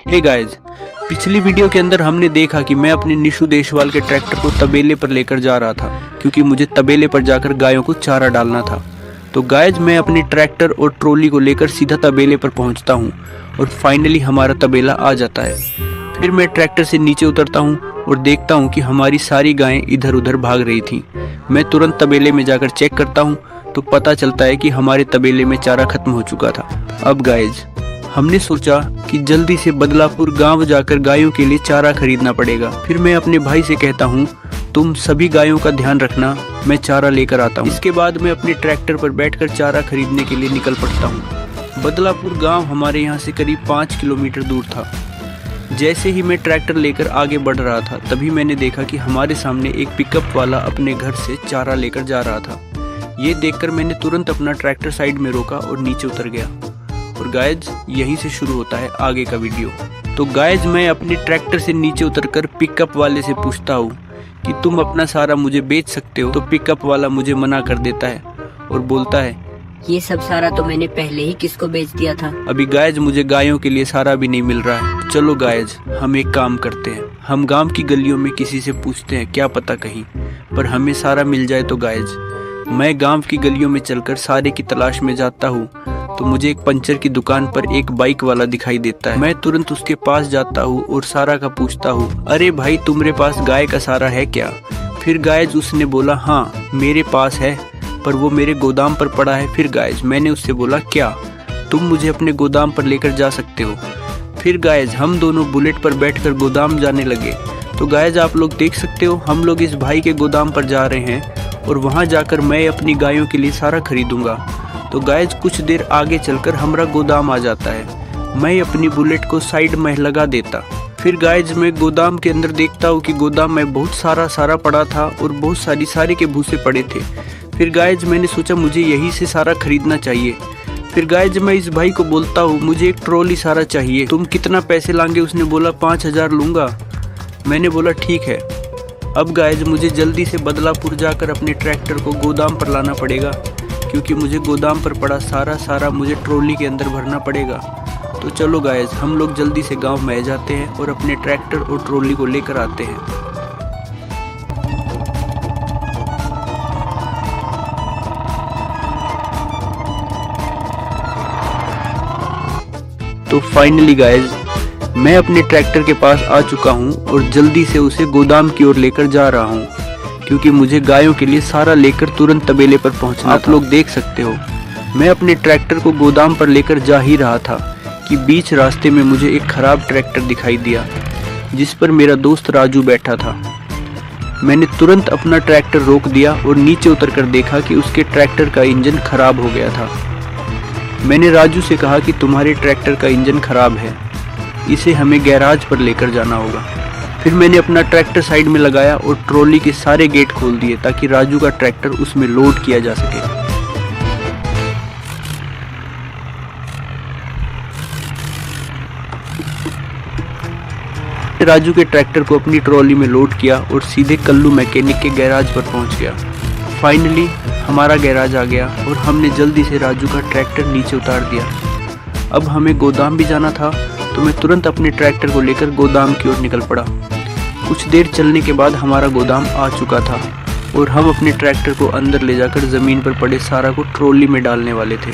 Hey guys, पिछली video के अंदर हमने देखा कि मैं अपने निशु देशवाल के ट्रैक्टर को तबेले पर लेकर जा रहा था क्योंकि मुझे तबेले पर जाकर गायों को चारा डालना था। तो गाइस, मैं अपने ट्रैक्टर और ट्रॉली को लेकर सीधा तबेले पर पहुंचता हूं और फाइनली हमारा तबेला आ जाता है। फिर मैं ट्रैक्टर से नीचे उतरता हूं और देखता हूं कि हमारी सारी गायें इधर उधर भाग रही थीं। मैं तुरंत तबेले में जाकर चेक करता हूं तो पता चलता है कि हमारे तबेले में चारा खत्म हो चुका था। अब गाइस, हमने सोचा कि जल्दी से बदलापुर गांव जाकर गायों के लिए चारा खरीदना पड़ेगा। फिर मैं अपने भाई से कहता हूं, तुम सभी गायों का ध्यान रखना, मैं चारा लेकर आता हूं। इसके बाद मैं अपने ट्रैक्टर पर बैठकर चारा खरीदने के लिए निकल पड़ता हूं। बदलापुर गांव हमारे यहाँ से करीब 5 किलोमीटर दूर था। जैसे ही मैं ट्रैक्टर लेकर आगे बढ़ रहा था तभी मैंने देखा कि हमारे सामने एक पिकअप वाला अपने घर से चारा लेकर जा रहा था। ये देखकर मैंने तुरंत अपना ट्रैक्टर साइड में रोका और नीचे उतर गया। और गाइज, यहीं से शुरू होता है आगे का वीडियो। तो गाइज, मैं अपने ट्रैक्टर से नीचे उतरकर पिकअप वाले से पूछता हूँ कि तुम अपना सारा मुझे बेच सकते हो। तो पिकअप वाला मुझे मना कर देता है और बोलता है, ये सब सारा तो मैंने पहले ही किसको बेच दिया था। अभी गाइज मुझे गायों के लिए सारा भी नहीं मिल रहा है। चलो गाइज, हम एक काम करते हैं, हम गांव की गलियों में किसी से पूछते हैं, क्या पता कहीं पर हमें सारा मिल जाए। तो गाइज, मैं गांव की गलियों में चलकर सारे की तलाश में जाता हूँ तो मुझे एक पंचर की दुकान पर एक बाइक वाला दिखाई देता है। मैं तुरंत उसके पास जाता हूँ और सारा का पूछता हूँ, अरे भाई, तुम्हारे पास गाय का सारा है क्या? फिर गाइज उसने बोला, हाँ मेरे पास है, पर वो मेरे गोदाम पर पड़ा है। फिर गाइज मैंने उससे बोला, क्या तुम मुझे अपने गोदाम पर लेकर जा सकते हो? फिर गाइज हम दोनों बुलेट पर बैठकर गोदाम जाने लगे। तो गाइज आप लोग देख सकते हो, हम लोग इस भाई के गोदाम पर जा रहे हैं और वहाँ जाकर मैं अपनी गायों के लिए सारा खरीदूंगा। तो गाइज कुछ देर आगे चलकर हमारा गोदाम आ जाता है। मैं अपनी बुलेट को साइड में लगा देता। फिर गाइज मैं गोदाम के अंदर देखता हूँ कि गोदाम में बहुत सारा पड़ा था और बहुत सारे के भूसे पड़े थे। फिर गाइज मैंने सोचा मुझे यही से सारा खरीदना चाहिए। फिर गाइज मैं इस भाई को बोलता हूँ, मुझे एक ट्रॉली सारा चाहिए, तुम कितना पैसे लांगे? उसने बोला 5000 लूँगा। मैंने बोला ठीक है। अब गाइज मुझे जल्दी से बदलापुर जाकर अपने ट्रैक्टर को गोदाम पर लाना पड़ेगा क्योंकि मुझे गोदाम पर पड़ा सारा मुझे ट्रॉली के अंदर भरना पड़ेगा। तो चलो गाइज, हम लोग जल्दी से गांव में जाते हैं और अपने ट्रैक्टर और ट्रॉली को लेकर आते हैं। तो फाइनली गाइज मैं अपने ट्रैक्टर के पास आ चुका हूं और जल्दी से उसे गोदाम की ओर लेकर जा रहा हूं क्योंकि मुझे गायों के लिए सारा लेकर तुरंत तबेले पर पहुंचना। आप लोग देख सकते हो, मैं अपने ट्रैक्टर को गोदाम पर लेकर जा ही रहा था कि बीच रास्ते में मुझे एक खराब ट्रैक्टर दिखाई दिया जिस पर मेरा दोस्त राजू बैठा था। मैंने तुरंत अपना ट्रैक्टर रोक दिया और नीचे उतरकर देखा कि उसके ट्रैक्टर का इंजन खराब हो गया था। मैंने राजू से कहा कि तुम्हारे ट्रैक्टर का इंजन खराब है, इसे हमें गैराज पर लेकर जाना होगा। फिर मैंने अपना ट्रैक्टर साइड में लगाया और ट्रॉली के सारे गेट खोल दिए ताकि राजू का ट्रैक्टर उसमें लोड किया जा सके। राजू के ट्रैक्टर को अपनी ट्रॉली में लोड किया और सीधे कल्लू मैकेनिक के गैराज पर पहुंच गया। फाइनली हमारा गैराज आ गया और हमने जल्दी से राजू का ट्रैक्टर नीचे उतार दिया। अब हमें गोदाम भी जाना था तो मैं तुरंत अपने ट्रैक्टर को लेकर गोदाम की ओर निकल पड़ा। कुछ देर चलने के बाद हमारा गोदाम आ चुका था और हम अपने ट्रैक्टर को अंदर ले जाकर ज़मीन पर पड़े सारा को ट्रॉली में डालने वाले थे।